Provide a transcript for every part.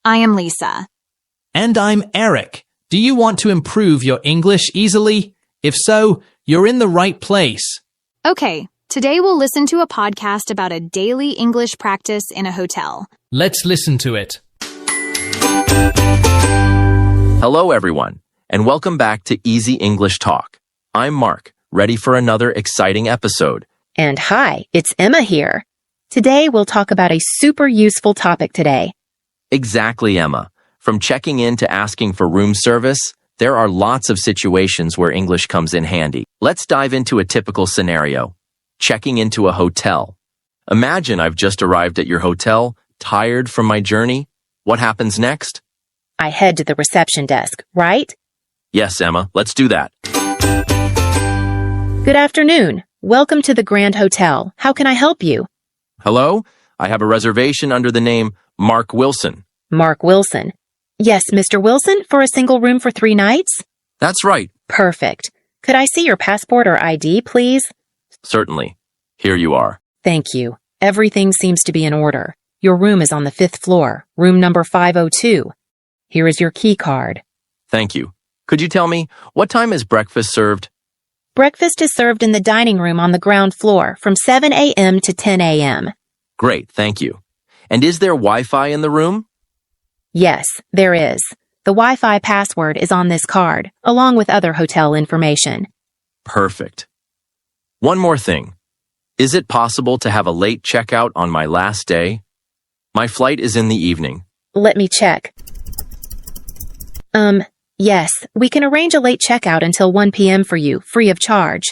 I am Lisa. And I'm Eric. Do you want to improve your English easily? If so, you're in the right place. Okay, today we'll listen to a podcast about a daily English practice in a hotel. Let's listen to it. Hello, everyone, and welcome back to Easy English Talk. I'm Mark, ready for another exciting episode. And hi, it's Emma here. Today we'll talk about a super useful topic today. Exactly, Emma. From checking in to asking for room service, there are lots of situations where English comes in handy. Let's dive into a typical scenario. Checking into a hotel. Imagine I've just arrived at your hotel, tired from my journey. What happens next? I head to the reception desk, right? Yes, Emma, let's do that. Good afternoon. Welcome to the Grand Hotel. How can I help you? Hello? I have a reservation under the name Mark Wilson. Mark Wilson. Yes, Mr. Wilson, for a single room for 3 nights? That's right. Perfect. Could I see your passport or ID, please? Certainly. Here you are. Thank you. Everything seems to be in order. Your room is on the 5th floor, room number 502. Here is your key card. Thank you. Could you tell me, what time is breakfast served? Breakfast is served in the dining room on the ground floor from 7 a.m. to 10 a.m. Great, thank you. And is there Wi-Fi in the room? Yes, there is. The Wi-Fi password is on this card, along with other hotel information. Perfect. One more thing. Is it possible to have a late checkout on my last day? My flight is in the evening. Let me check. Yes, we can arrange a late checkout until 1 p.m. for you, free of charge.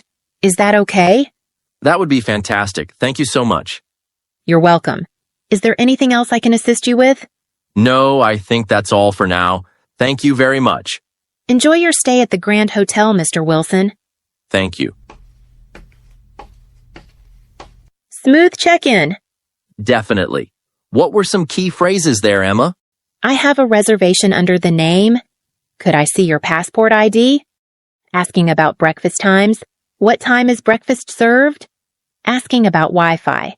Is that okay? That would be fantastic. Thank you so much. You're welcome. Is there anything else I can assist you with? No, I think that's all for now. Thank you very much. Enjoy your stay at the Grand Hotel, Mr. Wilson. Thank you. Smooth check-in. Definitely. What were some key phrases there, Emma? I have a reservation under the name. Could I see your passport ID? Asking about breakfast times. What time is breakfast served? Asking about Wi-Fi.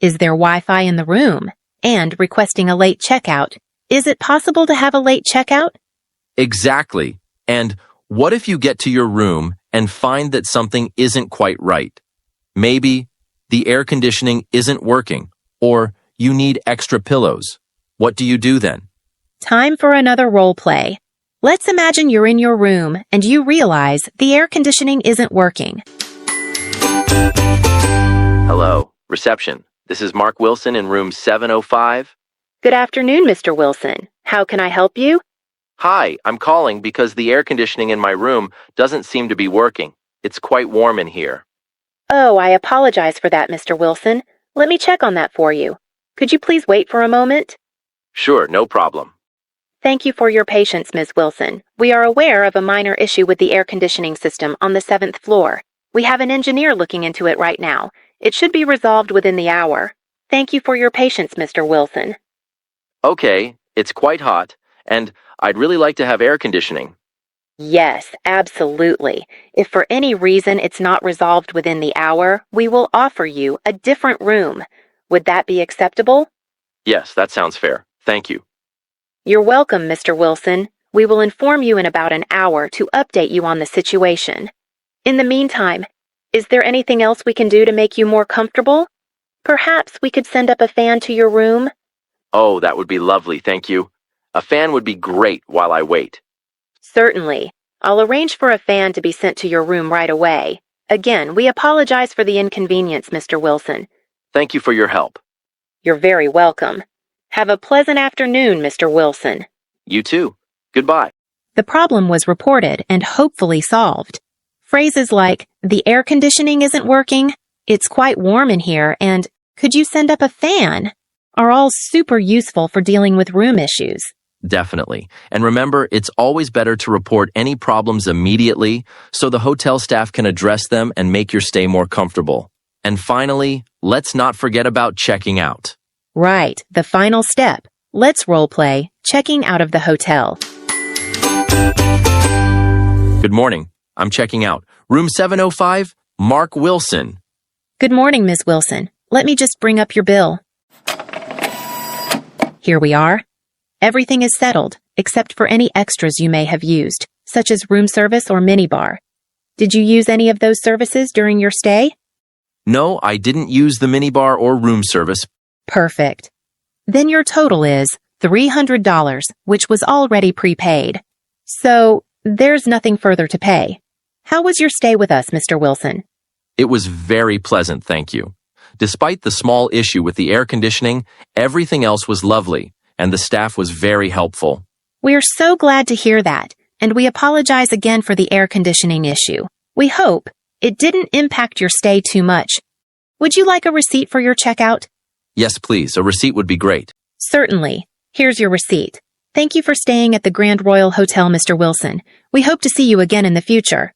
Is there Wi-Fi in the room? And requesting a late checkout. Is it possible to have a late checkout? Exactly. And what if you get to your room and find that something isn't quite right? Maybe the air conditioning isn't working, or you need extra pillows. What do you do then? Time for another role play. Let's imagine you're in your room and you realize the air conditioning isn't working. Hello, reception. This is Mark Wilson in room 705. Good afternoon, Mr. Wilson. How can I help you? Hi, I'm calling because the air conditioning in my room doesn't seem to be working. It's quite warm in here. Oh, I apologize for that, Mr. Wilson. Let me check on that for you. Could you please wait for a moment? Sure, no problem. Thank you for your patience, Ms. Wilson. We are aware of a minor issue with the air conditioning system on the 7th floor. We have an engineer looking into it right now. It should be resolved within the hour. Thank you for your patience, Mr. Wilson. Okay, it's quite hot, and I'd really like to have air conditioning. Yes, absolutely. If for any reason it's not resolved within the hour, we will offer you a different room. Would that be acceptable? Yes, that sounds fair. Thank you. You're welcome, Mr. Wilson. We will inform you in about an hour to update you on the situation. In the meantime, is there anything else we can do to make you more comfortable? Perhaps we could send up a fan to your room? Oh, that would be lovely, thank you. A fan would be great while I wait. Certainly. I'll arrange for a fan to be sent to your room right away. Again, we apologize for the inconvenience, Mr. Wilson. Thank you for your help. You're very welcome. Have a pleasant afternoon, Mr. Wilson. You too. Goodbye. The problem was reported and hopefully solved. Phrases like, the air conditioning isn't working, it's quite warm in here, and could you send up a fan? Are all super useful for dealing with room issues. Definitely. And remember, it's always better to report any problems immediately so the hotel staff can address them and make your stay more comfortable. And finally, let's not forget about checking out. Right, the final step. Let's role play, checking out of the hotel. Good morning. I'm checking out. Room 705, Mark Wilson. Good morning, Ms. Wilson. Let me just bring up your bill. Here we are. Everything is settled, except for any extras you may have used, such as room service or minibar. Did you use any of those services during your stay? No, I didn't use the minibar or room service. Perfect. Then your total is $300, which was already prepaid. So, there's nothing further to pay. How was your stay with us, Mr. Wilson? It was very pleasant, thank you. Despite the small issue with the air conditioning, everything else was lovely, and the staff was very helpful. We are so glad to hear that, and we apologize again for the air conditioning issue. We hope it didn't impact your stay too much. Would you like a receipt for your checkout? Yes, please, a receipt would be great. Certainly. Here's your receipt. Thank you for staying at the Grand Royal Hotel, Mr. Wilson. We hope to see you again in the future.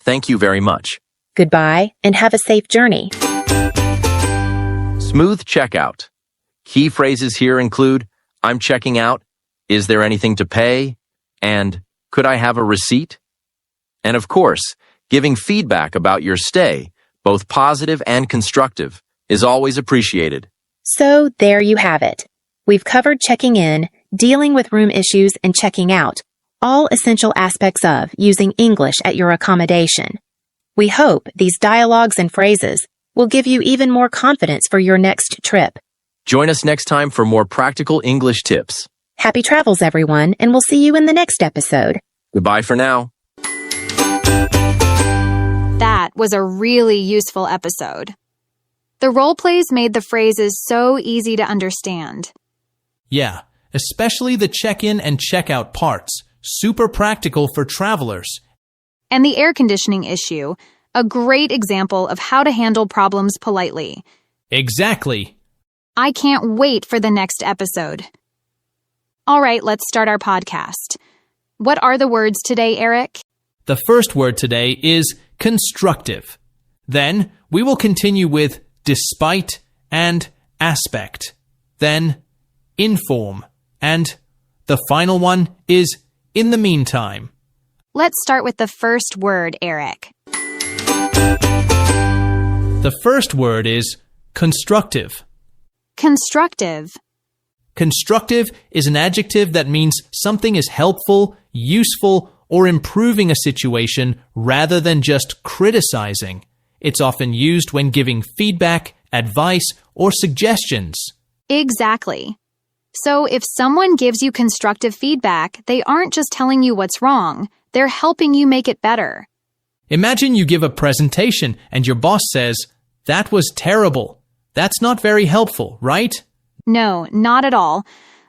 Thank you very much. Goodbye, and have a safe journey. Smooth checkout. Key phrases here include, I'm checking out, is there anything to pay, and could I have a receipt? And of course, giving feedback about your stay, both positive and constructive, is always appreciated. So there you have it. We've covered checking in, dealing with room issues, and checking out, all essential aspects of using English at your accommodation. We hope these dialogues and phrases will give you even more confidence for your next trip. Join us next time for more practical English tips. Happy travels, everyone, and we'll see you in the next episode. Goodbye for now. That was a really useful episode. The role plays made the phrases so easy to understand. Yeah, especially the check-in and check-out parts. Super practical for travelers. And the air conditioning issue, a great example of how to handle problems politely. Exactly. I can't wait for the next episode. All right, let's start our podcast. What are the words today, Eric? The first word today is constructive. Then we will continue with despite and aspect. Then inform. And the final one is in the meantime. Let's start with the first word, Eric. The first word is constructive. Constructive. Constructive is an adjective that means something is helpful, useful, or improving a situation rather than just criticizing. It's often used when giving feedback, advice, or suggestions. Exactly. So if someone gives you constructive feedback, they aren't just telling you what's wrong, they're helping you make it better. Imagine you give a presentation and your boss says, "That was terrible." That's not very helpful, right? No, not at all.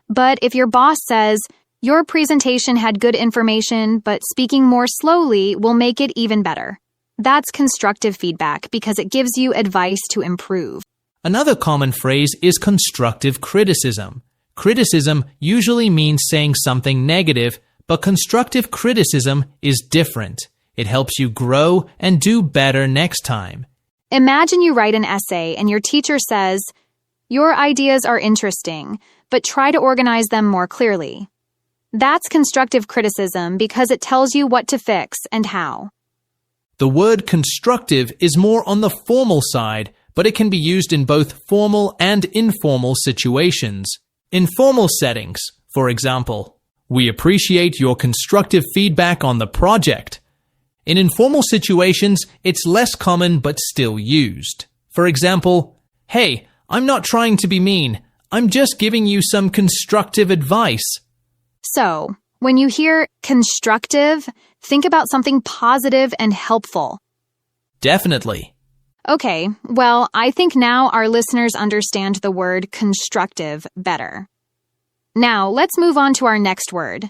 But if your boss says, your presentation had good information, but speaking more slowly will make it even better. That's constructive feedback because it gives you advice to improve. Another common phrase is constructive criticism. Criticism usually means saying something negative, but constructive criticism is different. It helps you grow and do better next time. Imagine you write an essay and your teacher says, your ideas are interesting, but try to organize them more clearly. That's constructive criticism because it tells you what to fix and how. The word constructive is more on the formal side, but it can be used in both formal and informal situations. In formal settings, for example, we appreciate your constructive feedback on the project. In informal situations, it's less common but still used. For example, hey, I'm not trying to be mean. I'm just giving you some constructive advice. So, when you hear constructive, think about something positive and helpful. Definitely. Okay, well, I think now our listeners understand the word constructive better. Now, let's move on to our next word.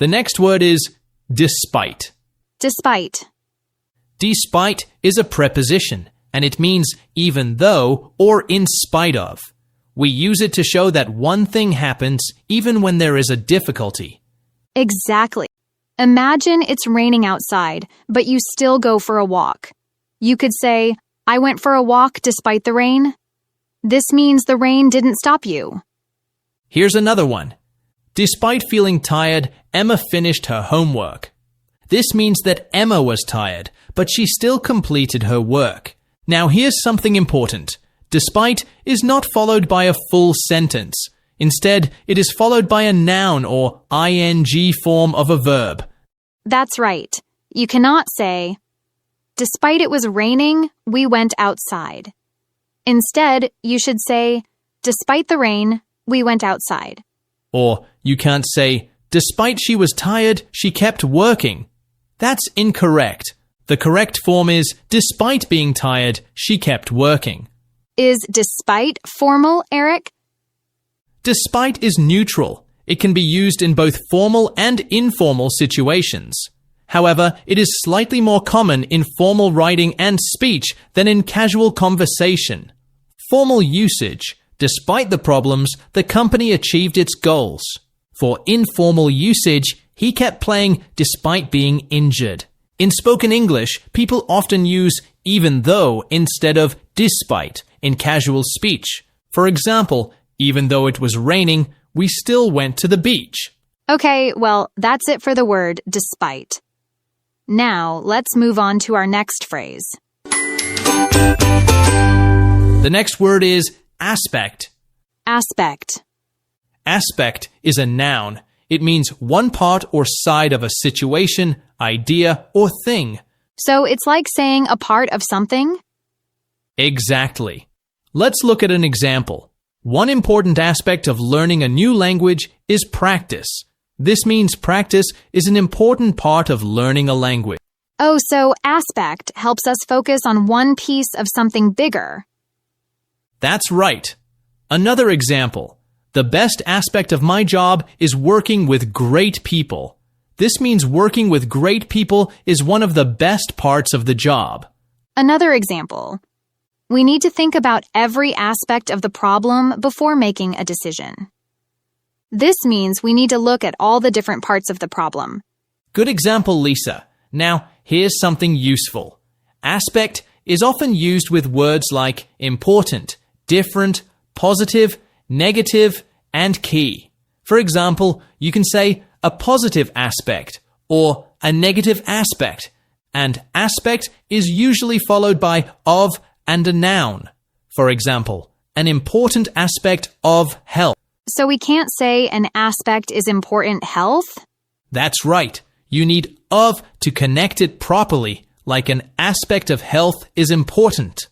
The next word is despite. Despite. Despite is a preposition, and it means even though or in spite of. We use it to show that one thing happens even when there is a difficulty. Exactly. Imagine it's raining outside, but you still go for a walk. You could say, I went for a walk despite the rain. This means the rain didn't stop you. Here's another one. Despite feeling tired, Emma finished her homework. This means that Emma was tired, but she still completed her work. Now here's something important. Despite is not followed by a full sentence. Instead, it is followed by a noun or ing form of a verb. That's right. You cannot say, despite it was raining, we went outside. Instead, you should say, despite the rain, we went outside. Or you can't say, despite she was tired, she kept working. That's incorrect. The correct form is, despite being tired, she kept working. Is despite formal, Eric? Despite is neutral. It can be used in both formal and informal situations. However, it is slightly more common in formal writing and speech than in casual conversation. Formal usage, despite the problems, the company achieved its goals. For informal usage, he kept playing despite being injured. In spoken English, people often use even though instead of despite in casual speech. For example, even though it was raining, we still went to the beach. Okay, well, that's it for the word despite. Now, let's move on to our next phrase. The next word is aspect. Aspect. Aspect is a noun. It means one part or side of a situation, idea, or thing. So it's like saying a part of something? Exactly. Let's look at an example. One important aspect of learning a new language is practice. This means practice is an important part of learning a language. Oh, so aspect helps us focus on one piece of something bigger. That's right. Another example. The best aspect of my job is working with great people. This means working with great people is one of the best parts of the job. Another example. We need to think about every aspect of the problem before making a decision. This means we need to look at all the different parts of the problem. Good example, Lisa. Now, here's something useful. Aspect is often used with words like important, different, positive, negative, and key. For example, you can say a positive aspect or a negative aspect, and aspect is usually followed by of and a noun. For example, an important aspect of health. So we can't say an aspect is important health? That's right. You need of to connect it properly, like an aspect of health is important.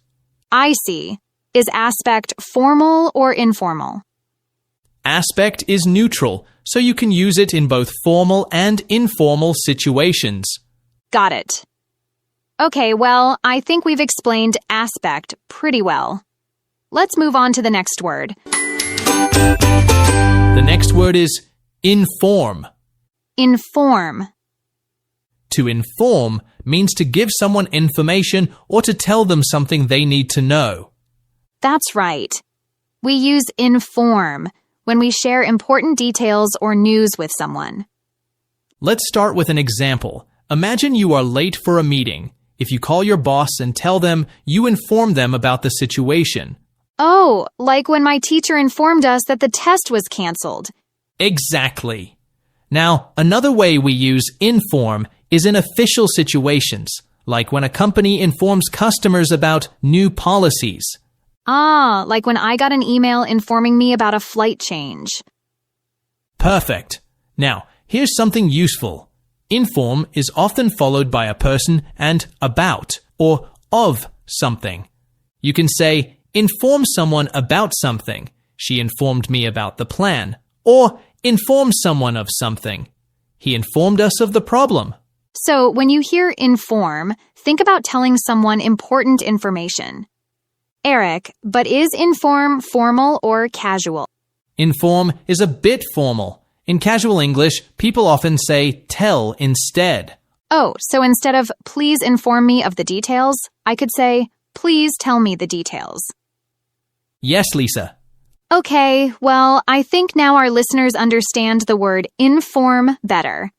I see. Is aspect formal or informal? Aspect is neutral, so you can use it in both formal and informal situations. Got it. Okay, well, I think we've explained aspect pretty well. Let's move on to the next word. The next word is inform. Inform. To inform means to give someone information or to tell them something they need to know. That's right. We use inform when we share important details or news with someone. Let's start with an example. Imagine you are late for a meeting. If you call your boss and tell them, you inform them about the situation. Oh, like when my teacher informed us that the test was canceled. Exactly. Now, another way we use inform is in official situations, like when a company informs customers about new policies. Ah, like when I got an email informing me about a flight change. Perfect. Now, here's something useful. Inform is often followed by a person and about or of something. You can say, inform someone about something. She informed me about the plan. Or inform someone of something. He informed us of the problem. So when you hear inform, think about telling someone important information. Eric, but is inform formal or casual? Inform is a bit formal. In casual English, people often say tell instead. Oh, so instead of please inform me of the details, I could say please tell me the details. Yes, Lisa. Okay, well, I think now our listeners understand the word inform better.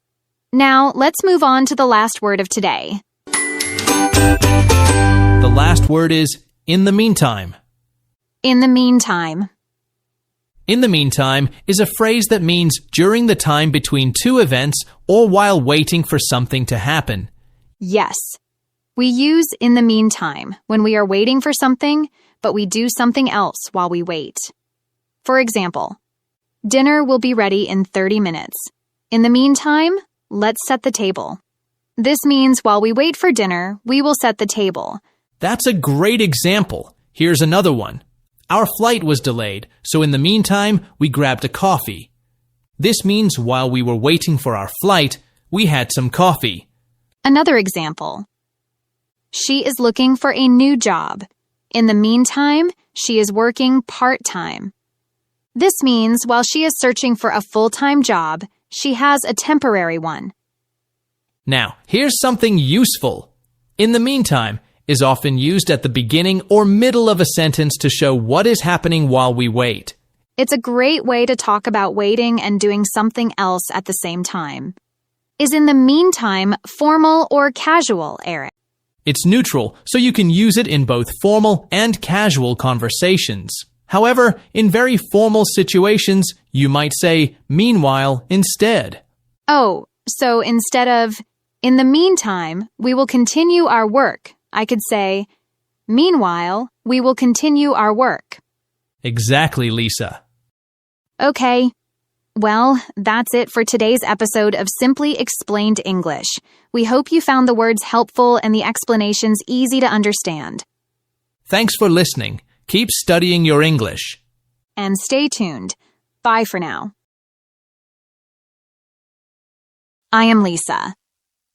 Now, let's move on to the last word of today. The last word is in the meantime. In the meantime. In the meantime is a phrase that means during the time between two events or while waiting for something to happen. Yes. We use in the meantime when we are waiting for something, but we do something else while we wait. For example, dinner will be ready in 30 minutes. In the meantime, let's set the table. This means while we wait for dinner, we will set the table. That's a great example. Here's another one. Our flight was delayed, so in the meantime, we grabbed a coffee. This means while we were waiting for our flight, we had some coffee. Another example. She is looking for a new job. In the meantime, she is working part-time. This means while she is searching for a full-time job, she has a temporary one. Now, here's something useful. In the meantime is often used at the beginning or middle of a sentence to show what is happening while we wait. It's a great way to talk about waiting and doing something else at the same time. Is in the meantime formal or casual, Eric? It's neutral, so you can use it in both formal and casual conversations. However, in very formal situations, you might say meanwhile instead. Oh, so instead of, in the meantime, we will continue our work, I could say, meanwhile, we will continue our work. Exactly, Lisa. Okay. Well, that's it for today's episode of Simply Explained English. We hope you found the words helpful and the explanations easy to understand. Thanks for listening. Keep studying your English. And stay tuned. Bye for now. I am Lisa.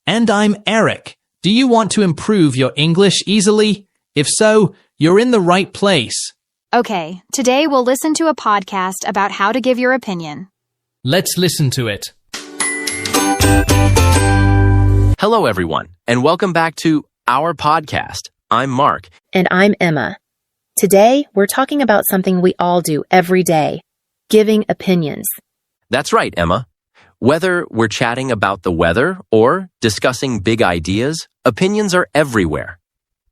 And I'm Eric. Do you want to improve your English easily? If so, you're in the right place. Okay, today we'll listen to a podcast about how to give your opinion. Let's listen to it. Hello, everyone, and welcome back to our podcast. I'm Mark. And I'm Emma. Today, we're talking about something we all do every day, giving opinions. That's right, Emma. Whether we're chatting about the weather or discussing big ideas, opinions are everywhere.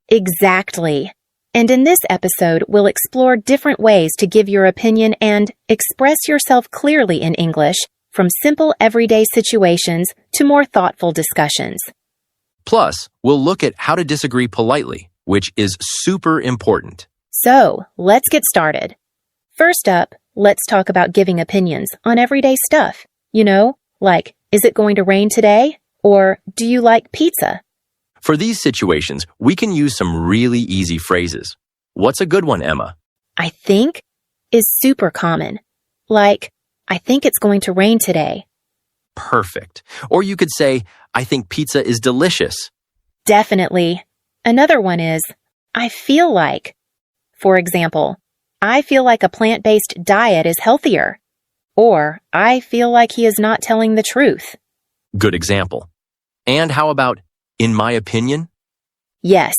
Exactly. And in this episode, we'll explore different ways to give your opinion and express yourself clearly in English, from simple everyday situations to more thoughtful discussions. Plus, we'll look at how to disagree politely, which is super important. So, let's get started. First up, let's talk about giving opinions on everyday stuff. You know, like, is it going to rain today? Or, do you like pizza? For these situations, we can use some really easy phrases. What's a good one, Emma? I think is super common. Like, I think it's going to rain today. Perfect. Or you could say, I think pizza is delicious. Definitely. Another one is, I feel like. For example, I feel like a plant-based diet is healthier. Or, I feel like he is not telling the truth. Good example. And how about, in my opinion? Yes.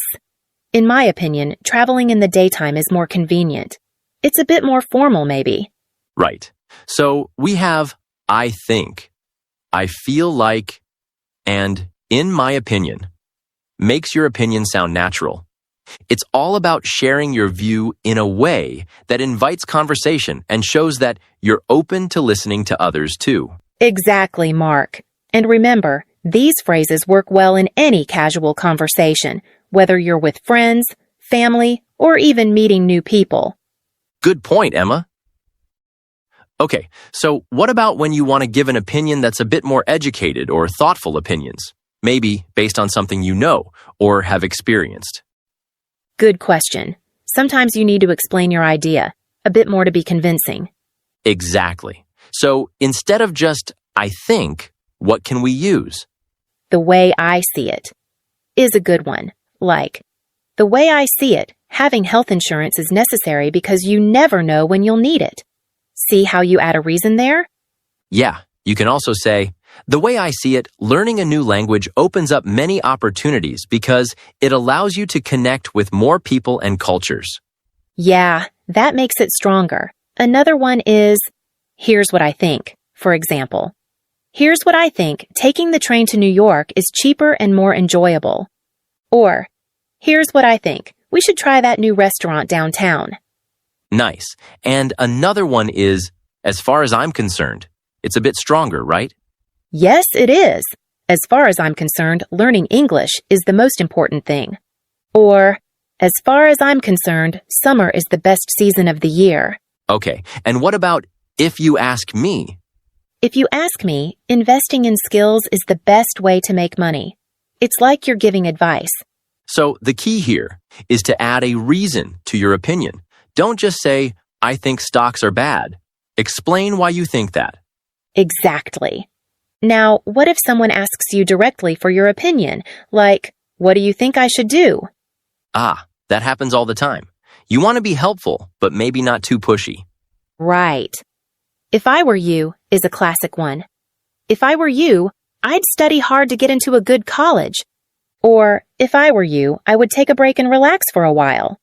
In my opinion, traveling in the daytime is more convenient. It's a bit more formal, maybe. Right. So we have, I think, I feel like, and in my opinion. Makes your opinion sound natural. It's all about sharing your view in a way that invites conversation and shows that you're open to listening to others too. Exactly, Mark. And remember, these phrases work well in any casual conversation, whether you're with friends, family, or even meeting new people. Good point, Emma. Okay, so what about when you want to give an opinion that's a bit more educated or thoughtful opinions? Maybe based on something you know or have experienced. Good question. Sometimes you need to explain your idea, a bit more to be convincing. Exactly. So instead of just, I think, what can we use? The way I see it is a good one. Like, the way I see it, having health insurance is necessary because you never know when you'll need it. See how you add a reason there? Yeah, you can also say, the way I see it, learning a new language opens up many opportunities because it allows you to connect with more people and cultures. Yeah, that makes it stronger. Another one is, here's what I think. For example, here's what I think, taking the train to New York is cheaper and more enjoyable. Or, here's what I think, we should try that new restaurant downtown. Nice. And another one is, as far as I'm concerned. It's a bit stronger, right? Yes, it is. As far as I'm concerned, learning English is the most important thing. Or, As far as I'm concerned, summer is the best season of the year. Okay, and what about if you ask me? If you ask me, investing in skills is the best way to make money. It's like you're giving advice. So the key here is to add a reason to your opinion. Don't just say, I think stocks are bad. Explain why you think that. Exactly. Now, what if someone asks you directly for your opinion, like, what do you think I should do? Ah, that happens all the time. You want to be helpful, but maybe not too pushy. Right. If I were you is a classic one. If I were you, I'd study hard to get into a good college. Or, if I were you, I would take a break and relax for a while.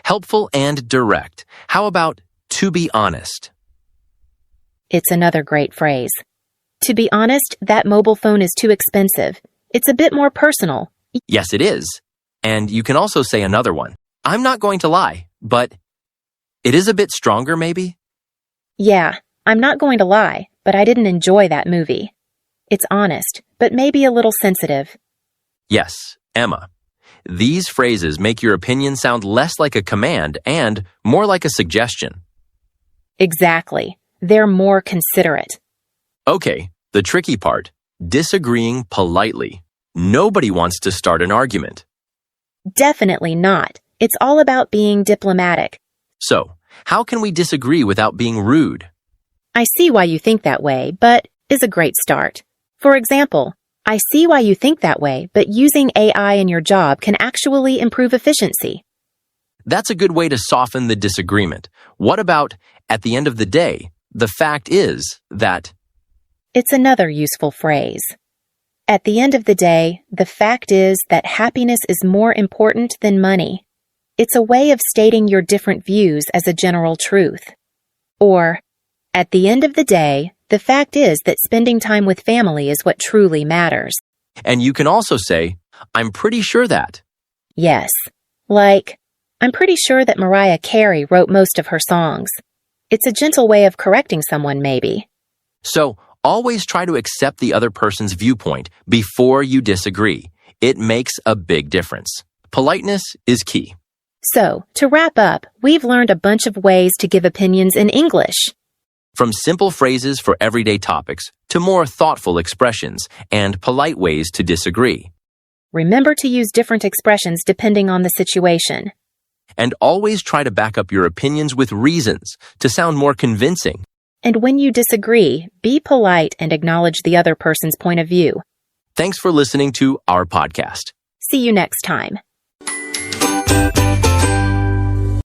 Helpful and direct. How about to be honest? It's another great phrase. To be honest, that mobile phone is too expensive. It's a bit more personal. Yes, it is. And you can also say another one. I'm not going to lie, but it is a bit stronger, maybe? Yeah, I'm not going to lie, but I didn't enjoy that movie. It's honest, but maybe a little sensitive. Yes, Emma. These phrases make your opinion sound less like a command and more like a suggestion. Exactly. They're more considerate. Okay, the tricky part. Disagreeing politely. Nobody wants to start an argument. Definitely not. It's all about being diplomatic. So, how can we disagree without being rude? I see why you think that way, but is a great start. For example, I see why you think that way, but using AI in your job can actually improve efficiency. That's a good way to soften the disagreement. What about, at the end of the day, the fact is that... It's another useful phrase. At the end of the day, the fact is that happiness is more important than money. It's a way of stating your different views as a general truth. Or, at the end of the day, the fact is that spending time with family is what truly matters. And you can also say, I'm pretty sure that. Yes. Like, I'm pretty sure that Mariah Carey wrote most of her songs. It's a gentle way of correcting someone, maybe. So, always try to accept the other person's viewpoint before you disagree. It makes a big difference. Politeness is key. So, to wrap up, we've learned a bunch of ways to give opinions in English. From simple phrases for everyday topics to more thoughtful expressions and polite ways to disagree. Remember to use different expressions depending on the situation. And always try to back up your opinions with reasons to sound more convincing. And when you disagree, be polite and acknowledge the other person's point of view. Thanks for listening to our podcast. See you next time.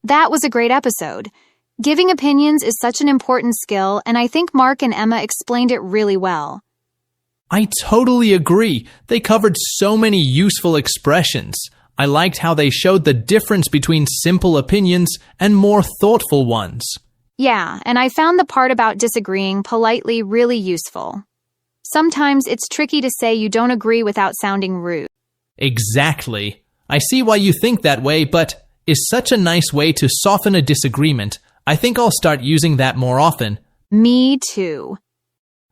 That was a great episode. Giving opinions is such an important skill, and I think Mark and Emma explained it really well. I totally agree. They covered so many useful expressions. I liked how they showed the difference between simple opinions and more thoughtful ones. Yeah, and I found the part about disagreeing politely really useful. Sometimes it's tricky to say you don't agree without sounding rude. Exactly. I see why you think that way, but is such a nice way to soften a disagreement. I think I'll start using that more often. Me too.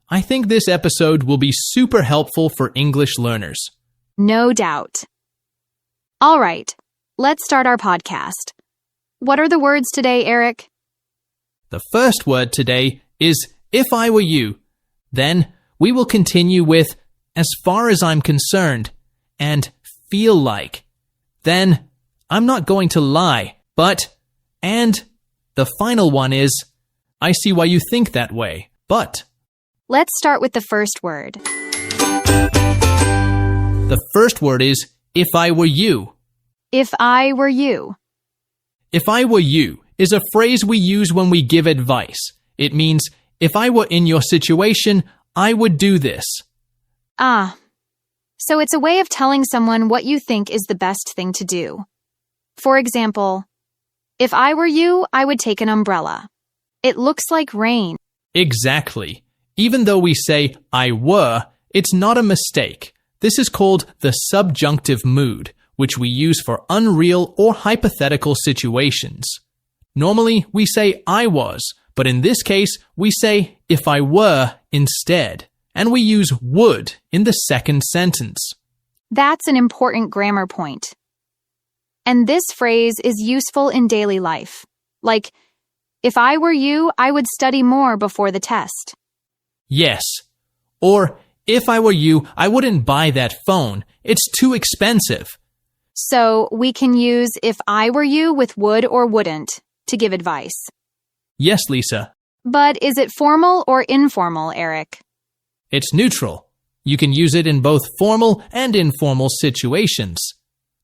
I think this episode will be super helpful for English learners. No doubt. All right, let's start our podcast. What are the words today, Eric? The first word today is if I were you. Then we will continue with as far as I'm concerned and feel like. Then I'm not going to lie, but, and the final one is I see why you think that way, but. Let's start with the first word. The first word is if I were you. If I were you. If I were you is a phrase we use when we give advice. It means, if I were in your situation, I would do this. Ah, so it's a way of telling someone what you think is the best thing to do. For example, if I were you, I would take an umbrella. It looks like rain. Exactly. Even though we say I were, it's not a mistake. This is called the subjunctive mood, which we use for unreal or hypothetical situations. Normally, we say I was, but in this case, we say if I were instead, and we use would in the second sentence. That's an important grammar point. And this phrase is useful in daily life. Like, if I were you, I would study more before the test. Yes. Or, if I were you, I wouldn't buy that phone. It's too expensive. So we can use if I were you with would or wouldn't to give advice. Yes, Lisa. But is it formal or informal, Eric? It's neutral. You can use it in both formal and informal situations.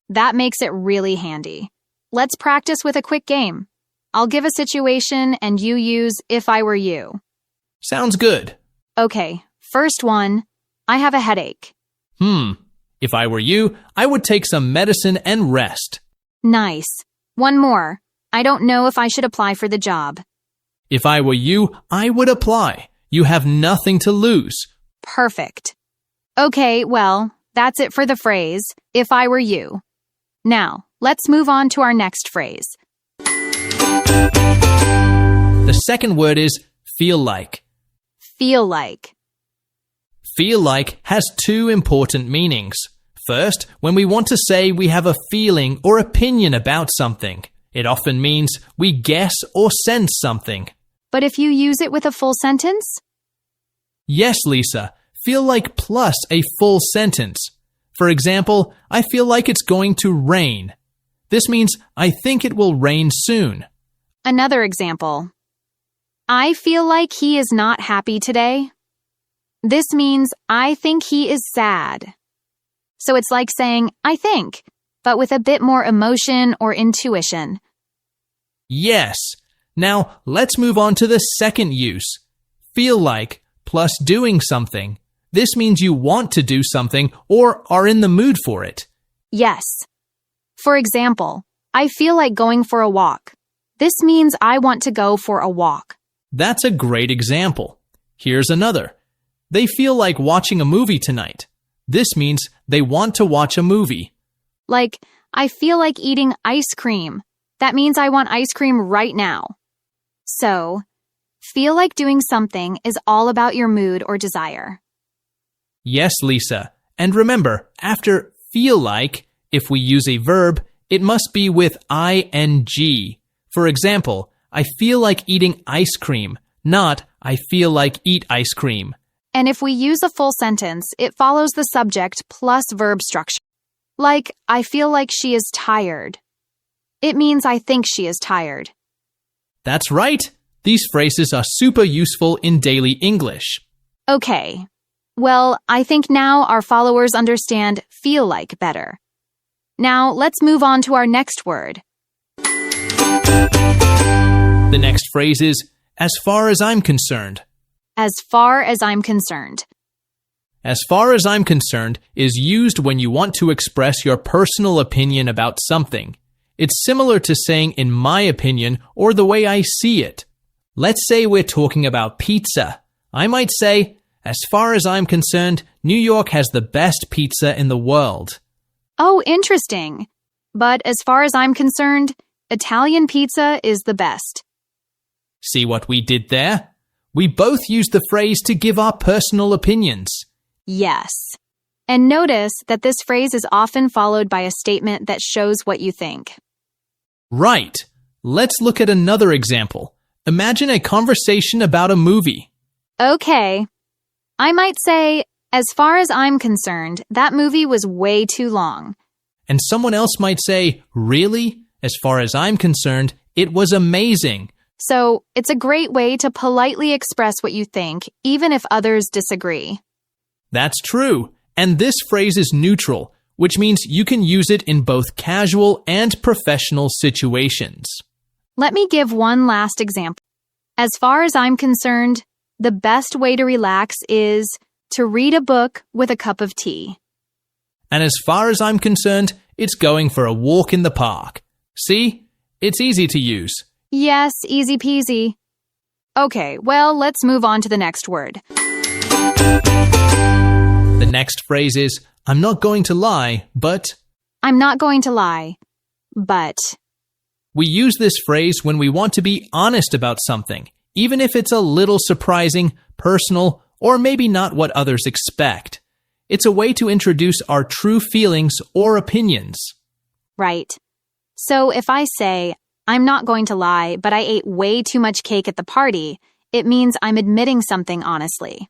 That makes it really handy. Let's practice with a quick game. I'll give a situation and you use if I were you. Sounds good. Okay, first one. I have a headache. If I were you, I would take some medicine and rest. Nice. One more. I don't know if I should apply for the job. If I were you, I would apply. You have nothing to lose. Perfect. Okay, well, that's it for the phrase, if I were you. Now, let's move on to our next phrase. The second word is feel like. Feel like. Feel like has two important meanings. First, when we want to say we have a feeling or opinion about something, it often means we guess or sense something. But if you use it with a full sentence? Yes, Lisa. Feel like plus a full sentence. For example, I feel like it's going to rain. This means I think it will rain soon. Another example. I feel like he is not happy today. This means I think he is sad. So it's like saying I think, but with a bit more emotion or intuition. Yes. Now let's move on to the second use. Feel like plus doing something. This means you want to do something or are in the mood for it. Yes. For example, I feel like going for a walk. This means I want to go for a walk. That's a great example. Here's another. They feel like watching a movie tonight. This means they want to watch a movie. Like, I feel like eating ice cream. That means I want ice cream right now. So, feel like doing something is all about your mood or desire. Yes, Lisa. And remember, after feel like, if we use a verb, it must be with ing. For example, I feel like eating ice cream, not I feel like eat ice cream. And if we use a full sentence, it follows the subject plus verb structure. Like, I feel like she is tired. It means I think she is tired. That's right. These phrases are super useful in daily English. Okay. Well, I think now our followers understand feel like better. Now, let's move on to our next word. The next phrase is, as far as I'm concerned. As far as I'm concerned. As far as I'm concerned is used when you want to express your personal opinion about something. It's similar to saying in my opinion or the way I see it. Let's say we're talking about pizza. I might say, as far as I'm concerned, New York has the best pizza in the world. Oh, interesting. But as far as I'm concerned, Italian pizza is the best. See what we did there? We both used the phrase to give our personal opinions. Yes. And notice that this phrase is often followed by a statement that shows what you think. Right. Let's look at another example. Imagine a conversation about a movie. Okay. I might say, as far as I'm concerned, that movie was way too long. And someone else might say, really? As far as I'm concerned, it was amazing. So, it's a great way to politely express what you think, even if others disagree. That's true. And this phrase is neutral, which means you can use it in both casual and professional situations. Let me give one last example. As far as I'm concerned, the best way to relax is to read a book with a cup of tea. And as far as I'm concerned, it's going for a walk in the park. See? It's easy to use. Yes, easy peasy. Okay, well, let's move on to the next word. The next phrase is, I'm not going to lie, but... I'm not going to lie, but... We use this phrase when we want to be honest about something, even if it's a little surprising, personal, or maybe not what others expect. It's a way to introduce our true feelings or opinions. Right. So if I say, I'm not going to lie, but I ate way too much cake at the party, it means I'm admitting something honestly.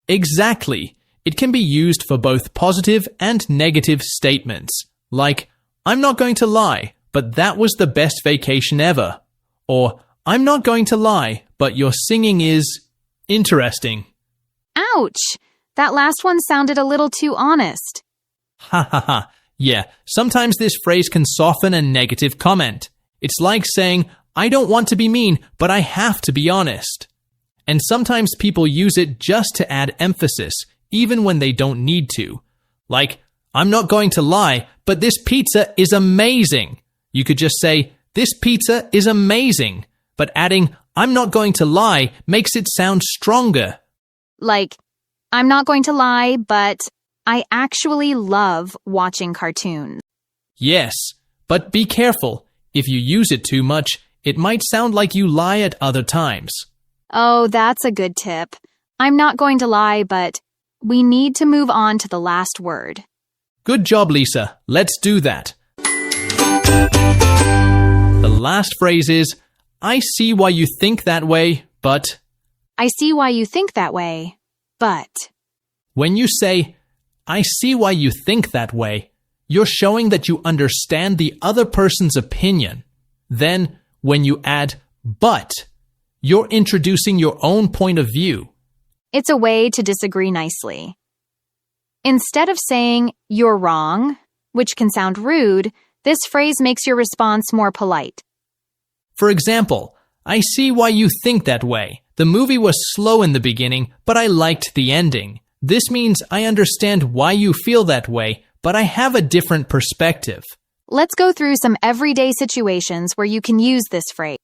Exactly. It can be used for both positive and negative statements, like, I'm not going to lie, but that was the best vacation ever. Or, I'm not going to lie, but your singing is interesting. Ouch! That last one sounded a little too honest. Ha ha ha. Yeah, sometimes this phrase can soften a negative comment. It's like saying, I don't want to be mean, but I have to be honest. And sometimes people use it just to add emphasis, even when they don't need to. Like, I'm not going to lie, but this pizza is amazing. You could just say, this pizza is amazing. But adding, I'm not going to lie makes it sound stronger. Like, I'm not going to lie, but I actually love watching cartoons. Yes, but be careful. If you use it too much, it might sound like you lie at other times. Oh, that's a good tip. I'm not going to lie, but we need to move on to the last word. Good job, Lisa. Let's do that. The last phrase is, I see why you think that way, but... I see why you think that way, but... When you say, I see why you think that way, you're showing that you understand the other person's opinion. Then, when you add but, you're introducing your own point of view. It's a way to disagree nicely. Instead of saying, you're wrong, which can sound rude, this phrase makes your response more polite. For example, I see why you think that way. The movie was slow in the beginning, but I liked the ending. This means I understand why you feel that way, but I have a different perspective. Let's go through some everyday situations where you can use this phrase.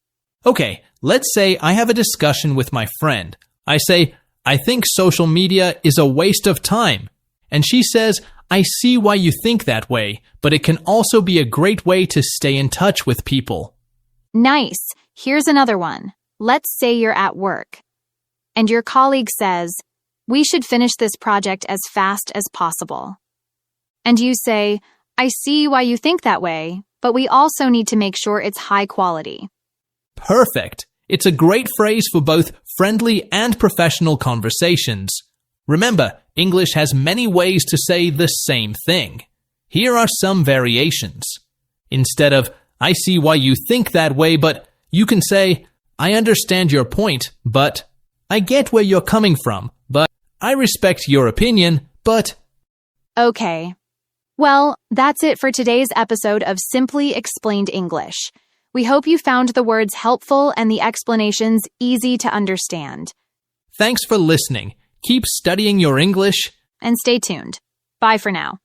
Okay, let's say I have a discussion with my friend. I say, I think social media is a waste of time. And she says, I see why you think that way, but it can also be a great way to stay in touch with people. Nice. Here's another one. Let's say you're at work, and your colleague says, we should finish this project as fast as possible. And you say, I see why you think that way, but we also need to make sure it's high quality. Perfect. It's a great phrase for both friendly and professional conversations. Remember, English has many ways to say the same thing. Here are some variations. Instead of, I see why you think that way, but you can say, I understand your point, but I get where you're coming from, but I respect your opinion, but... Okay. Well, that's it for today's episode of Simply Explained English. We hope you found the words helpful and the explanations easy to understand. Thanks for listening. Keep studying your English. And stay tuned. Bye for now.